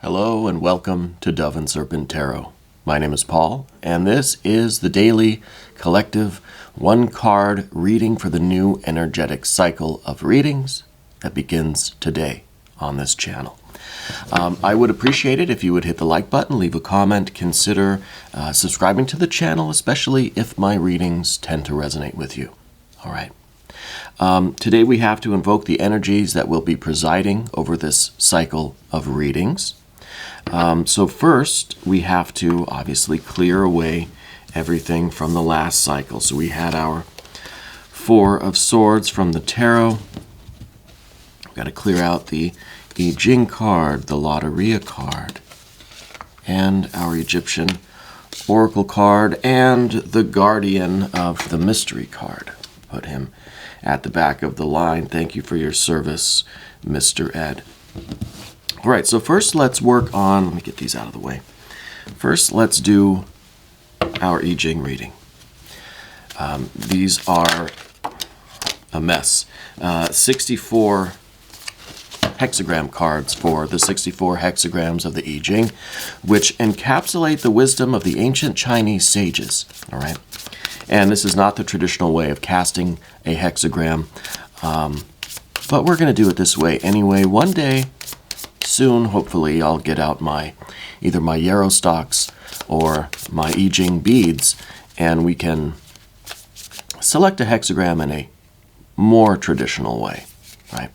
Hello and welcome to Dove and Serpent Tarot. My name is Paul, and this is the daily collective one-card reading for the new energetic cycle of readings that begins today on this channel. I would appreciate it if you would hit the like button, leave a comment, consider subscribing to the channel, especially if my readings tend to resonate with you. All right. Today we have to invoke the energies that will be presiding over this cycle of readings. So first, we have to obviously clear away everything from the last cycle. So we had our Four of Swords from the tarot. We've got to clear out the Jing card, the Lotteria card, and our Egyptian Oracle card, and the Guardian of the Mystery card. Put him at the back of the line. Thank you for your service, Mr. Ed. All right, so first let's work on, let me get these out of the way. First, let's do our I Ching reading. These are a mess. 64 hexagram cards for the 64 hexagrams of the I Ching, which encapsulate the wisdom of the ancient Chinese sages. All right, and this is not the traditional way of casting a hexagram, but we're going to do it this way anyway. One day, soon, hopefully, I'll get out either my yarrow stalks or my I Ching beads, and we can select a hexagram in a more traditional way, right?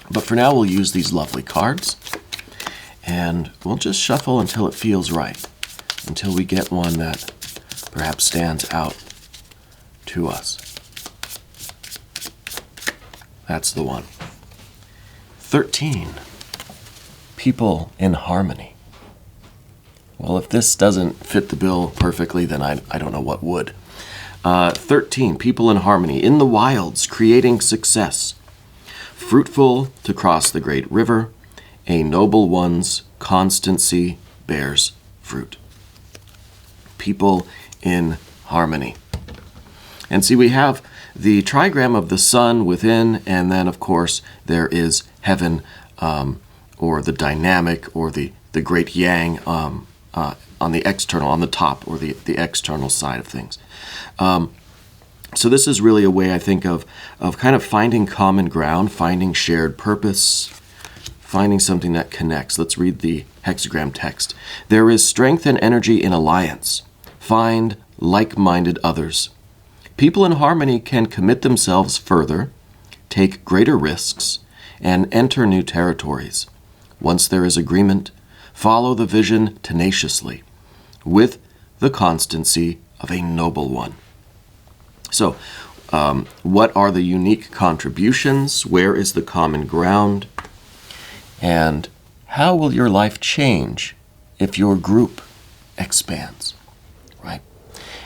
But for now, we'll use these lovely cards, and we'll just shuffle until it feels right, until we get one that perhaps stands out to us. That's the one. 13. People in harmony. Well, if this doesn't fit the bill perfectly, then I don't know what would. 13. People in harmony. In the wilds, creating success. Fruitful to cross the great river. A noble one's constancy bears fruit. People in harmony. And see, we have the trigram of the sun within, and then, of course, there is heaven, or the dynamic, or the great yang on the external, on the top, or the external side of things. So this is really a way, I think, of kind of finding common ground, finding shared purpose, finding something that connects. Let's read the hexagram text. There is strength and energy in alliance. Find like-minded others. People in harmony can commit themselves further, take greater risks, and enter new territories. Once there is agreement, follow the vision tenaciously, with the constancy of a noble one. So, what are the unique contributions? Where is the common ground? And how will your life change if your group expands? Right?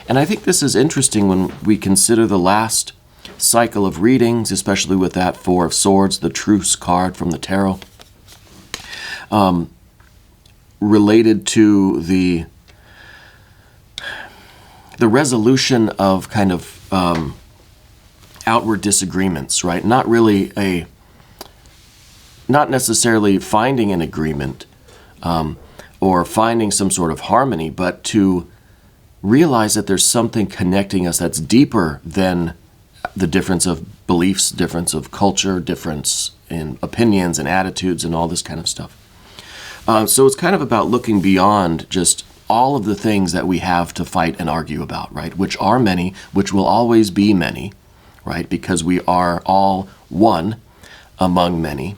And I think this is interesting when we consider the last cycle of readings, especially with that Four of Swords, the Truce card from the tarot, related to the resolution of kind of outward disagreements, right? Not necessarily finding an agreement or finding some sort of harmony, but to realize that there's something connecting us that's deeper than the difference of beliefs, difference of culture, difference in opinions and attitudes and all this kind of stuff. So it's kind of about looking beyond just all of the things that we have to fight and argue about, right? Which are many, which will always be many, right? Because we are all one among many.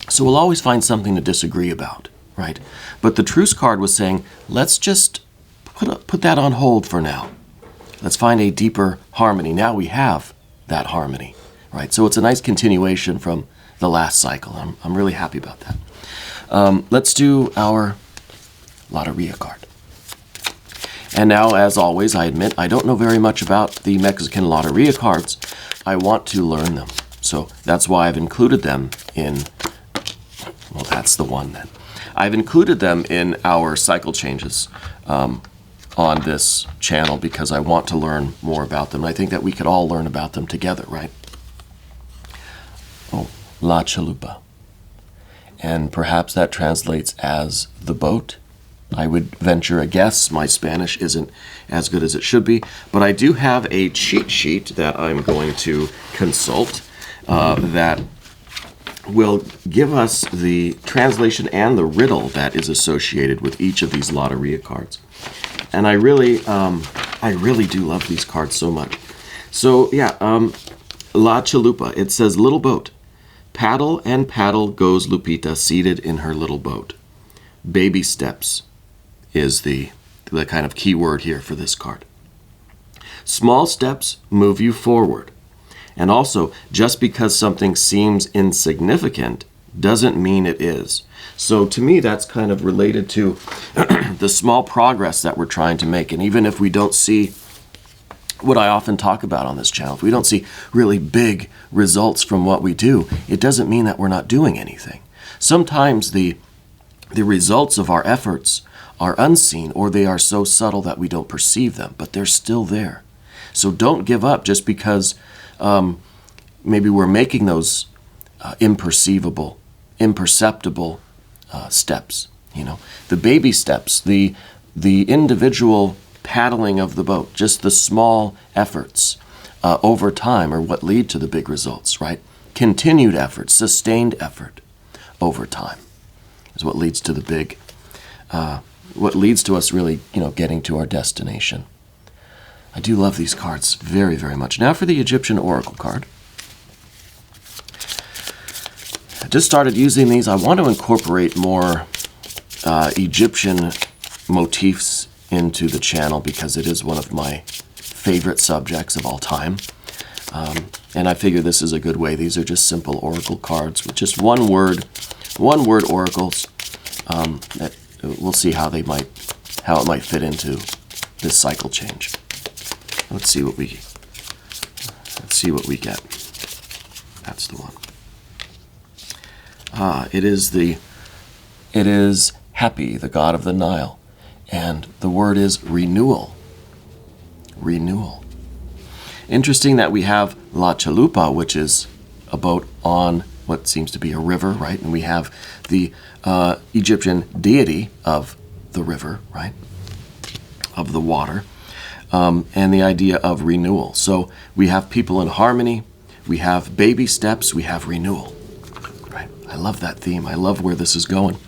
So we'll always find something to disagree about, right? But the Truce card was saying, let's just put that on hold for now. Let's find a deeper harmony. Now we have that harmony, right? So it's a nice continuation from the last cycle. I'm really happy about that. Let's do our Lotteria card. And now, as always, I admit I don't know very much about the Mexican Lotteria cards. I want to learn them. So that's why I've included them in, well, that's the one then. I've included them in our cycle changes on this channel because I want to learn more about them. I think that we could all learn about them together, right? Oh, La Chalupa. and perhaps that translates as the boat. I would venture a guess. My Spanish isn't as good as it should be, but I do have a cheat sheet that I'm going to consult that will give us the translation and the riddle that is associated with each of these Lotteria cards. And I really do love these cards so much. So yeah, La Chalupa, it says little boat. Paddle and paddle goes Lupita, seated in her little boat. Baby steps is the kind of key word here for this card. Small steps move you forward. And also, just because something seems insignificant doesn't mean it is. So to me, that's kind of related to the small progress that we're trying to make. And even if we don't see what I often talk about on this channel, if we don't see really big results from what we do, it doesn't mean that we're not doing anything. Sometimes the results of our efforts are unseen, or they are so subtle that we don't perceive them, but they're still there. So don't give up just because maybe we're making those imperceptible steps. You know, the baby steps, the individual paddling of the boat, just the small efforts over time are what lead to the big results, right? Continued effort, sustained effort over time is what leads to the big, what leads to us really, getting to our destination. I do love these cards very, very much. Now for the Egyptian Oracle card. I just started using these. I want to incorporate more Egyptian motifs into the channel because it is one of my favorite subjects of all time. And I figure this is a good way. These are just simple oracle cards with just one word oracles. That we'll see how it might fit into this cycle change. Let's see what we get. That's the one. It is Happy, the god of the Nile, and the word is renewal. Renewal. Interesting that we have La Chalupa, which is a boat on what seems to be a river, right? And we have the Egyptian deity of the river, right? Of the water. And the idea of renewal. So we have people in harmony, we have baby steps, we have renewal. Right? I love that theme. I love where this is going.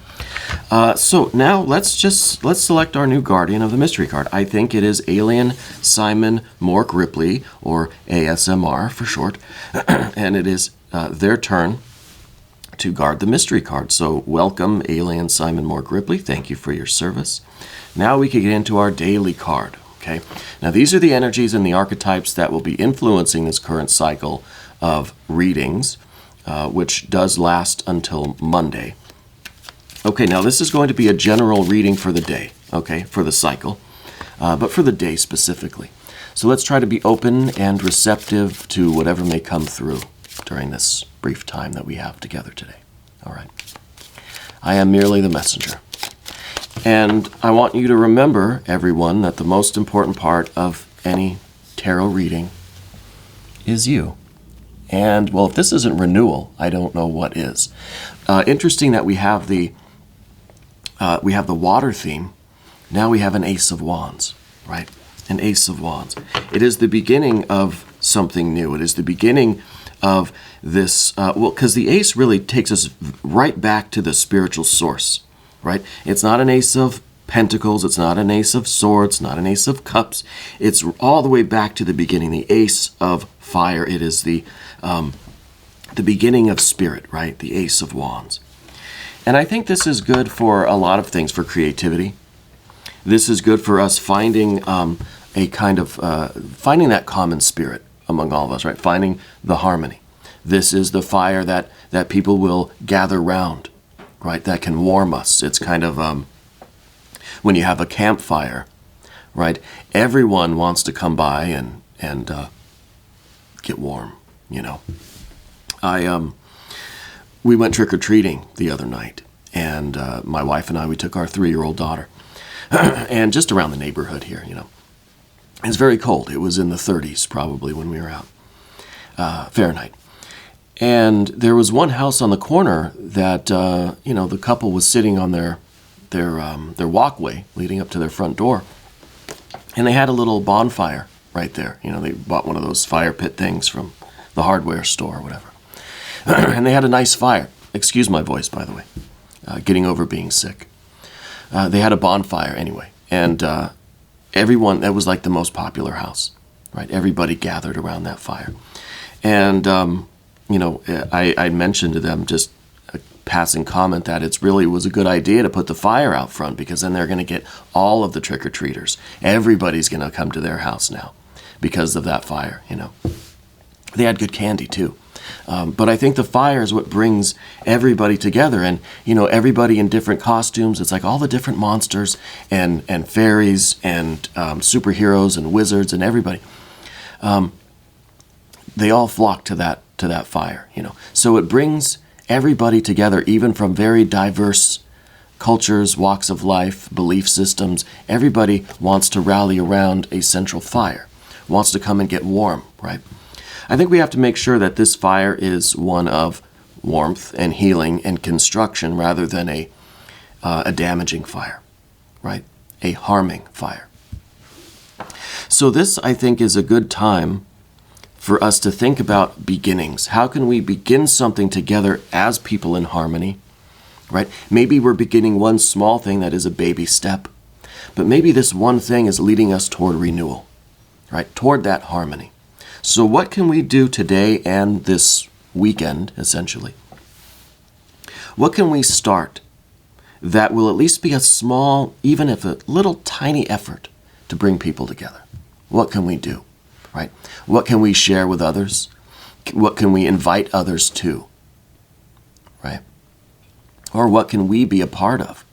So now let's select our new guardian of the mystery card. I think it is Alien Simon Mork Ripley, or ASMR for short, and it is their turn to guard the mystery card. So welcome, Alien Simon Mork Ripley. Thank you for your service. Now we can get into our daily card. Okay. Now these are the energies and the archetypes that will be influencing this current cycle of readings, which does last until Monday. Okay, now this is going to be a general reading for the day, okay, for the cycle, but for the day specifically. So let's try to be open and receptive to whatever may come through during this brief time that we have together today. All right. I am merely the messenger. And I want you to remember, everyone, that the most important part of any tarot reading is you. And, well, if this isn't renewal, I don't know what is. Interesting that we have the water theme. Now we have an Ace of Wands, right? An Ace of Wands. It is the beginning of something new. It is the beginning of this, because the Ace really takes us right back to the spiritual source, right? It's not an Ace of Pentacles. It's not an Ace of Swords, not an Ace of Cups. It's all the way back to the beginning, the Ace of Fire. It is the beginning of spirit, right? The Ace of Wands. And I think this is good for a lot of things, for creativity. This is good for us finding finding that common spirit among all of us, right? Finding the harmony. This is the fire that people will gather round, right? That can warm us. It's kind of when you have a campfire, right? Everyone wants to come by and get warm, you know. We went trick-or-treating the other night, and my wife and I, we took our 3-year-old daughter, and just around the neighborhood here, you know. It's very cold. It was in the 30s probably when we were out, Fahrenheit. And there was one house on the corner that, the couple was sitting on their walkway leading up to their front door. And they had a little bonfire right there. They bought one of those fire pit things from the hardware store or whatever. And they had a nice fire. Excuse my voice, by the way. Getting over being sick. They had a bonfire anyway. And everyone, that was like the most popular house, right? Everybody gathered around that fire. And, I mentioned to them just a passing comment that it really was a good idea to put the fire out front, because then they're going to get all of the trick-or-treaters. Everybody's going to come to their house now because of that fire, They had good candy too. But I think the fire is what brings everybody together, and everybody in different costumes. It's like all the different monsters and fairies and superheroes and wizards and everybody. They all flock to that fire, So it brings everybody together, even from very diverse cultures, walks of life, belief systems. Everybody wants to rally around a central fire, wants to come and get warm, right? I think we have to make sure that this fire is one of warmth and healing and construction rather than a damaging fire, right? A harming fire. So this, I think, is a good time for us to think about beginnings. How can we begin something together as people in harmony, right? Maybe we're beginning one small thing that is a baby step, but maybe this one thing is leading us toward renewal, right? Toward that harmony. So what can we do today and this weekend, essentially? What can we start that will at least be a small, even if a little tiny effort to bring people together? What can we do, right? What can we share with others? What can we invite others to, right? Or what can we be a part of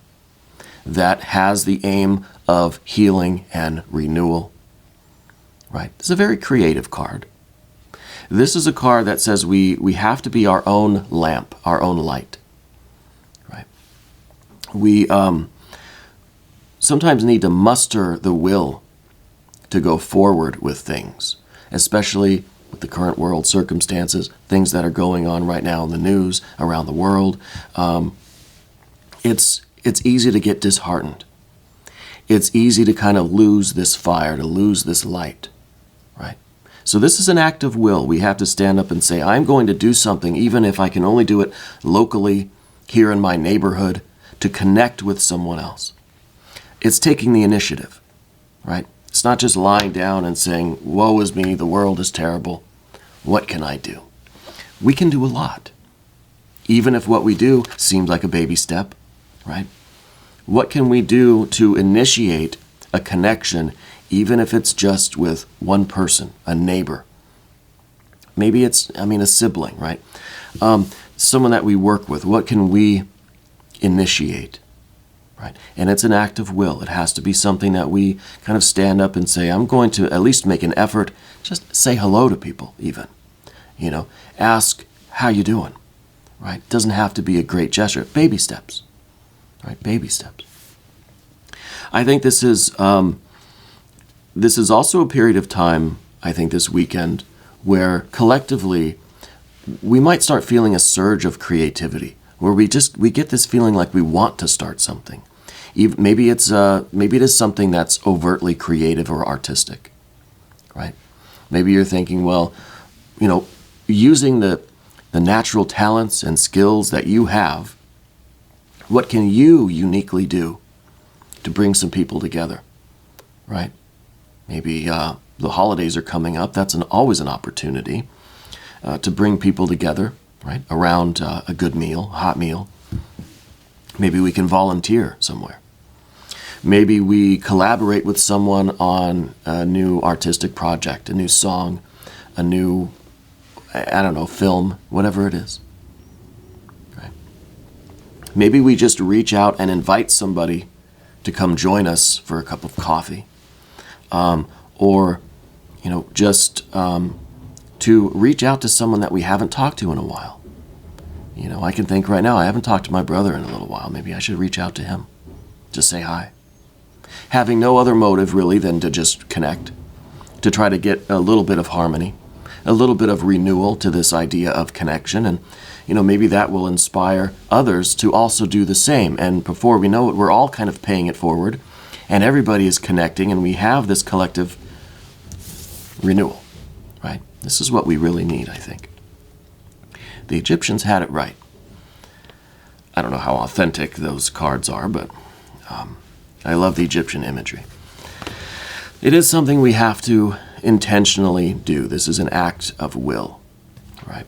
that has the aim of healing and renewal, right? It's a very creative card. This is a card that says we have to be our own lamp, our own light, right? We sometimes need to muster the will to go forward with things, especially with the current world circumstances, things that are going on right now in the news around the world. It's easy to get disheartened. It's easy to kind of lose this fire, to lose this light, right? So this is an act of will. We have to stand up and say, I'm going to do something, even if I can only do it locally, here in my neighborhood, to connect with someone else. It's taking the initiative, right? It's not just lying down and saying, woe is me, the world is terrible. What can I do? We can do a lot, even if what we do seems like a baby step, right? What can we do to initiate a connection, even if it's just with one person, a neighbor? Maybe it's, a sibling, right? Someone that we work with. What can we initiate, right? And it's an act of will. It has to be something that we kind of stand up and say, I'm going to at least make an effort, just say hello to people even, ask how you doing, right? It doesn't have to be a great gesture. Baby steps, right? Baby steps. I think this is also a period of time, I think this weekend, where collectively we might start feeling a surge of creativity, where we get this feeling like we want to start something. Maybe it is something that's overtly creative or artistic, right? Maybe you're thinking, well, using the natural talents and skills that you have, what can you uniquely do to bring some people together, right? Maybe the holidays are coming up. That's always an opportunity to bring people together, right, around a good meal, a hot meal. Maybe we can volunteer somewhere. Maybe we collaborate with someone on a new artistic project, a new song, a new, film, whatever it is. Right? Maybe we just reach out and invite somebody to come join us for a cup of coffee. Or to reach out to someone that we haven't talked to in a while. I can think right now, I haven't talked to my brother in a little while. Maybe I should reach out to him, just say hi. Having no other motive really than to just connect, to try to get a little bit of harmony. a little bit of renewal to this idea of connection. And, maybe that will inspire others to also do the same. And before we know it, we're all kind of paying it forward, and everybody is connecting, and we have this collective renewal, right? This is what we really need, I think. The Egyptians had it right. I don't know how authentic those cards are, but I love the Egyptian imagery. It is something we have to intentionally do. This is an act of will, right?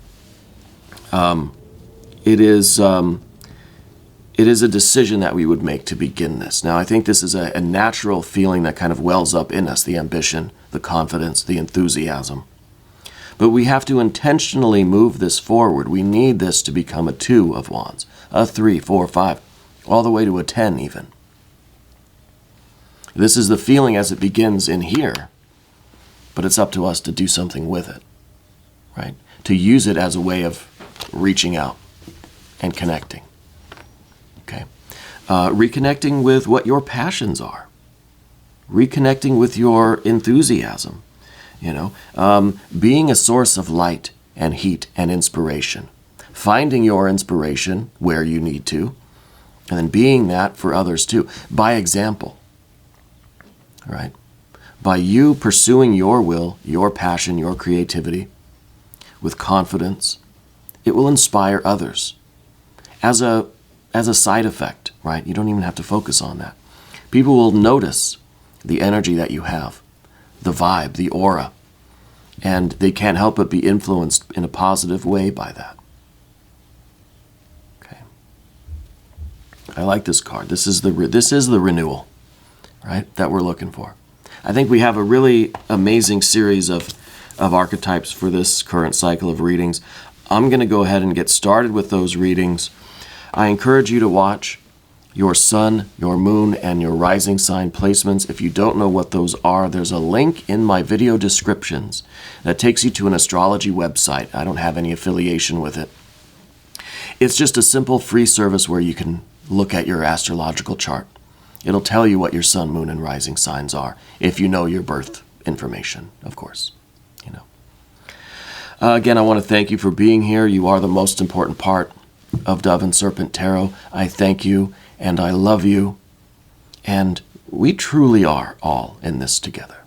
It is a decision that we would make to begin this. Now, I think this is a natural feeling that kind of wells up in us, the ambition, the confidence, the enthusiasm. But we have to intentionally move this forward. We need this to become a 2 of Wands, a 3, 4, 5, all the way to a 10 even. This is the feeling as it begins in here, but it's up to us to do something with it, right? To use it as a way of reaching out and connecting, okay? Reconnecting with what your passions are. Reconnecting with your enthusiasm, being a source of light and heat and inspiration. Finding your inspiration where you need to, and then being that for others too, by example. Right? By you pursuing your will, your passion, your creativity with confidence, it will inspire others as a side effect, right? You don't even have to focus on that. People will notice the energy that you have, the vibe, the aura, and they can't help but be influenced in a positive way by that. Okay. I like this card. This is the renewal, right, that we're looking for. I think we have a really amazing series of archetypes for this current cycle of readings. I'm going to go ahead and get started with those readings. I encourage you to watch your sun, your moon, and your rising sign placements. If you don't know what those are, there's a link in my video descriptions that takes you to an astrology website. I don't have any affiliation with it. It's just a simple free service where you can look at your astrological chart. It'll tell you what your sun, moon, and rising signs are, if you know your birth information, of course. Again, I want to thank you for being here. You are the most important part of Dove and Serpent Tarot. I thank you, and I love you, and we truly are all in this together.